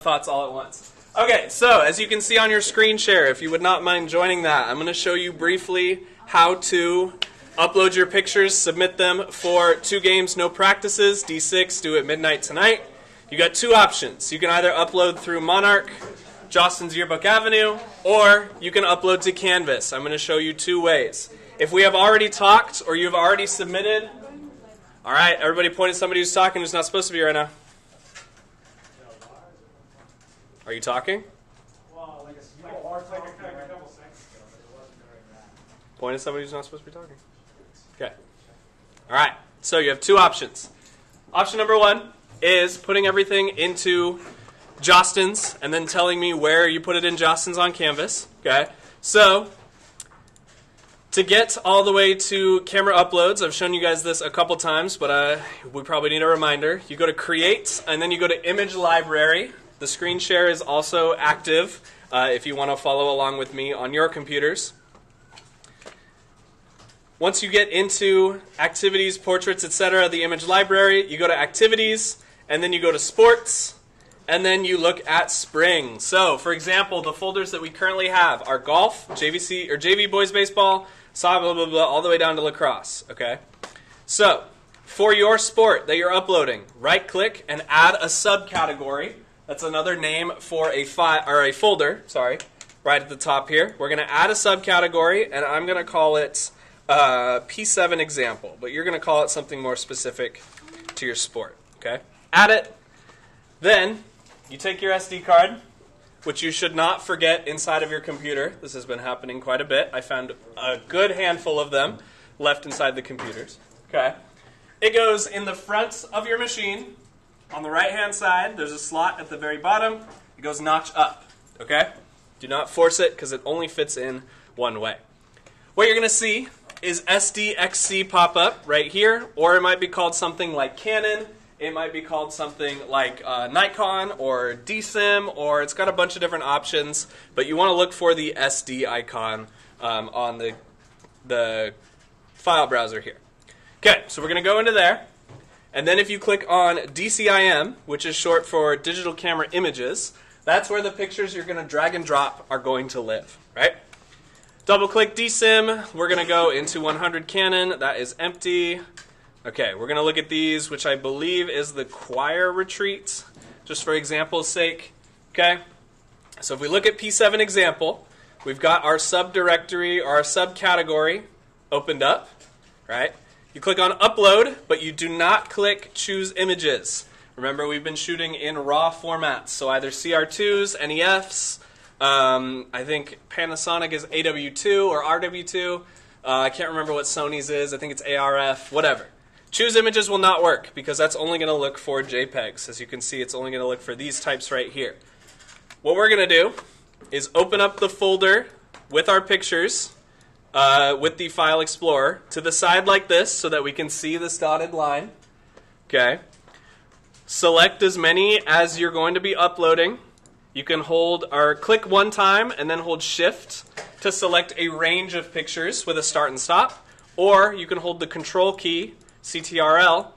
Thoughts all at once. Okay, so as you can see on your screen share, if you would not mind joining that, I'm going to show you briefly how to upload your pictures, submit them for 2 games, no practices, D6, due at midnight tonight. You got 2 options. You can either upload through Monarch, Jostens Yearbook Avenue, or you can upload to Canvas. I'm going to show you 2 ways. If we have already talked or you've already submitted, all right, everybody point at somebody who's talking who's not supposed to be right now. Are you talking? Well, like a couple seconds ago, but it wasn't during that. Point at somebody who's not supposed to be talking. Okay. All right. So you have 2 options. Option number 1 is putting everything into Jostens and then telling me where you put it in Jostens on Canvas. Okay. So to get all the way to camera uploads, I've shown you guys this a couple times, but we probably need a reminder. You go to Create, and then you go to Image Library. The screen share is also active if you want to follow along with me on your computers. Once you get into Activities, Portraits, etc., the image library, you go to Activities, and then you go to Sports, and then you look at Spring. So, for example, the folders that we currently have are Golf, JVC or JV Boys Baseball, blah, blah, blah, blah, all the way down to Lacrosse. Okay? So, for your sport that you're uploading, right-click and add a subcategory. That's another name for a file or a folder, right at the top here. We're going to add a subcategory, and I'm going to call it P7 example, but you're going to call it something more specific to your sport. Okay? Add it. Then you take your SD card, which you should not forget inside of your computer. This has been happening quite a bit. I found a good handful of them left inside the computers. Okay? It goes in the front of your machine. On the right-hand side, there's a slot at the very bottom. It goes notch up, okay? Do not force it because it only fits in one way. What you're going to see is SDXC pop up right here, or it might be called something like Canon. It might be called something like Nikon or DSIM, or it's got a bunch of different options, but you want to look for the SD icon on the file browser here. Okay, so we're going to go into there. And then if you click on DCIM, which is short for Digital Camera Images, that's where the pictures you're going to drag and drop are going to live, right? Double-click DSIM. We're going to go into 100 Canon. That is empty. Okay, we're going to look at these, which I believe is the choir retreat, just for example's sake. Okay? So if we look at P7 example, we've got our subdirectory or our subcategory opened up, right? You click on Upload, but you do not click Choose Images. Remember, we've been shooting in RAW formats, so either CR2s, NEFs, I think Panasonic is AW2 or RW2. I can't remember what Sony's is. I think it's ARF, whatever. Choose Images will not work because that's only going to look for JPEGs. As you can see, it's only going to look for these types right here. What we're going to do is open up the folder with our pictures, with the File Explorer to the side like this so that we can see this dotted line. Okay. Select as many as you're going to be uploading. You can hold or click one time and then hold Shift to select a range of pictures with a start and stop. Or you can hold the Control key, CTRL,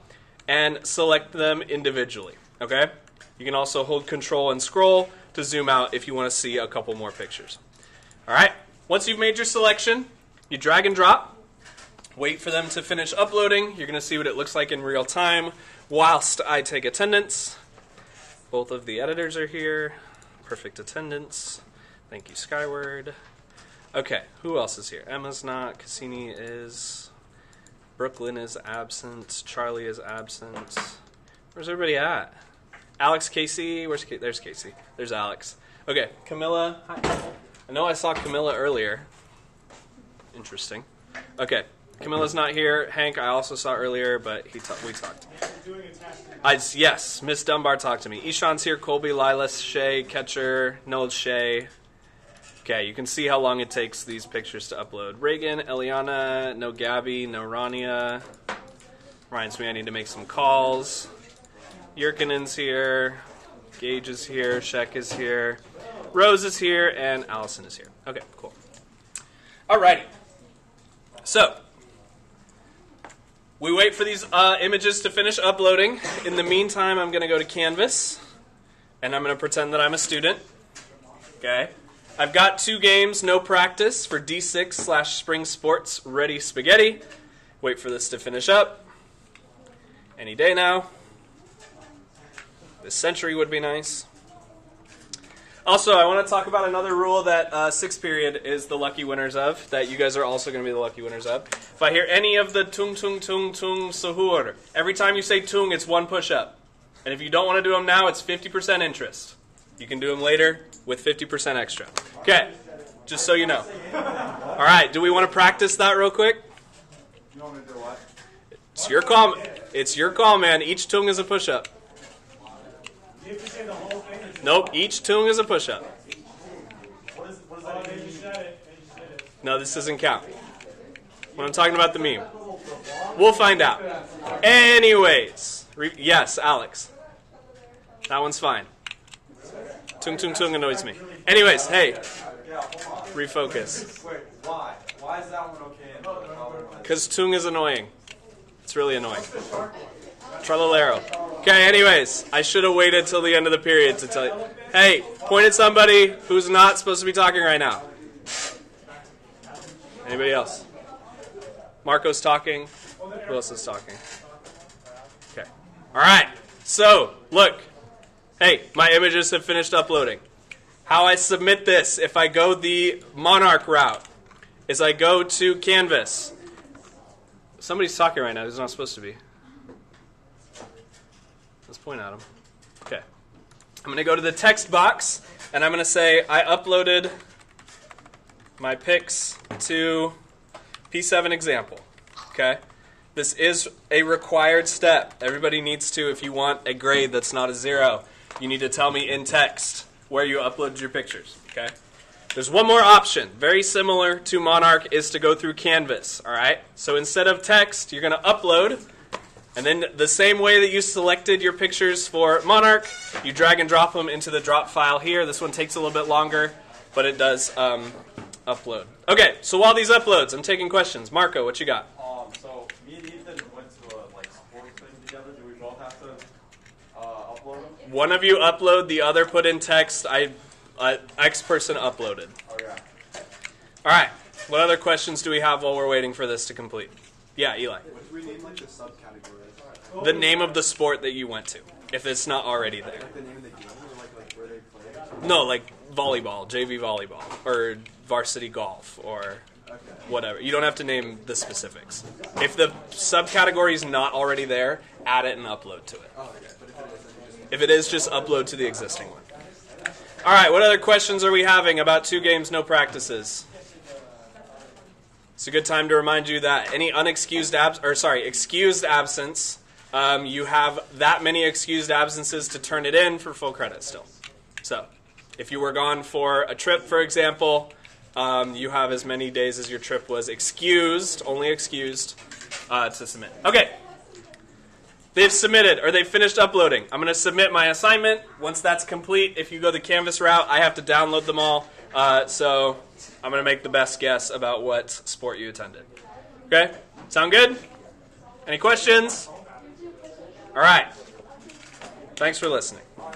and select them individually. Okay. You can also hold Control and scroll to zoom out if you want to see a couple more pictures. All right. Once you've made your selection, you drag and drop, wait for them to finish uploading. You're going to see what it looks like in real time whilst I take attendance. Both of the editors are here. Perfect attendance. Thank you, Skyward. Okay, who else is here? Emma's not. Cassini is. Brooklyn is absent. Charlie is absent. Where's everybody at? Alex, Casey. Where's Casey? There's Casey. There's Alex. Okay, Camilla. Hi. I know I saw Camilla earlier. Interesting. Okay, Camilla's not here. Hank, I also saw earlier, but we talked. Yes, Miss Dunbar talked to me. Ishan's here. Colby, Lilas, Shay, Ketcher, Noel, Shay. Okay, you can see how long it takes these pictures to upload. Reagan, Eliana, no Gabby, no Rania. Reminds me I need to make some calls. Yerkinen's here. Gage is here. Sheck is here. Rose is here, and Allison is here. Okay, cool. Alrighty. So, we wait for these images to finish uploading. In the meantime, I'm going to go to Canvas, and I'm going to pretend that I'm a student. Okay. I've got 2 games, no practice for D6/Spring Sports Ready Spaghetti. Wait for this to finish up. Any day now. This century would be nice. Also, I want to talk about another rule that 6th period is the lucky winners of, that you guys are also going to be the lucky winners of. If I hear any of the tung, tung, tung, tung, sahur, every time you say tung, it's 1 push-up. And if you don't want to do them now, it's 50% interest. You can do them later with 50% extra. Okay, just so you know. All right, do we want to practice that real quick? You want me to do what? It's your call. It's your call, man. Each tung is a push-up. Do you have to say the whole thing? Nope, each tung is a push-up. What is that? They just said it. No, this doesn't count. When I'm talking about the meme. We'll find out. Anyways. Yes, Alex. That one's fine. Tung tung tung annoys me. Anyways, hey. Refocus. Wait, why? Why is that one okay? Because tung is annoying. It's really annoying. Trololero. Okay, anyways. I should have waited till the end of the period to tell you. Hey, point at somebody who's not supposed to be talking right now. Anybody else? Marco's talking. Who else is talking? Okay. All right. So, look. Hey, my images have finished uploading. How I submit this, if I go the Monarch route, is I go to Canvas. Somebody's talking right now who's not supposed to be. Let's point at him. Okay. I'm going to go to the text box, and I'm going to say I uploaded my pics to P7 example. Okay? This is a required step. Everybody needs to, if you want a grade that's not a 0, you need to tell me in text where you uploaded your pictures. Okay? There's one more option, very similar to Monarch, is to go through Canvas. All right? So instead of text, you're going to upload, and then the same way that you selected your pictures for Monarch, you drag and drop them into the drop file here. This one takes a little bit longer, but it does upload. Okay, so while these uploads, I'm taking questions. Marco, what you got? So me and Ethan went to a sports thing together. Do we both have to upload them? One of you upload, the other put in text. X person uploaded. Oh yeah. All right. What other questions do we have while we're waiting for this to complete? Yeah, Eli. What do we name the subcategories? The name of the sport that you went to, if it's not already there. The name of the game or where they play? No, like volleyball, JV volleyball, or varsity golf, or whatever. You don't have to name the specifics. If the subcategory is not already there, add it and upload to it. Oh, okay. But If it is, just upload to the existing one. All right, what other questions are we having about 2 games, no practices? It's a good time to remind you that any excused absence, you have that many excused absences to turn it in for full credit still. So, if you were gone for a trip, for example, you have as many days as your trip was excused, only excused, to submit. Okay. They've submitted, or they've finished uploading. I'm going to submit my assignment. Once that's complete, if you go the Canvas route, I have to download them all. So I'm going to make the best guess about what sport you attended. Okay? Sound good? Any questions? All right. Thanks for listening.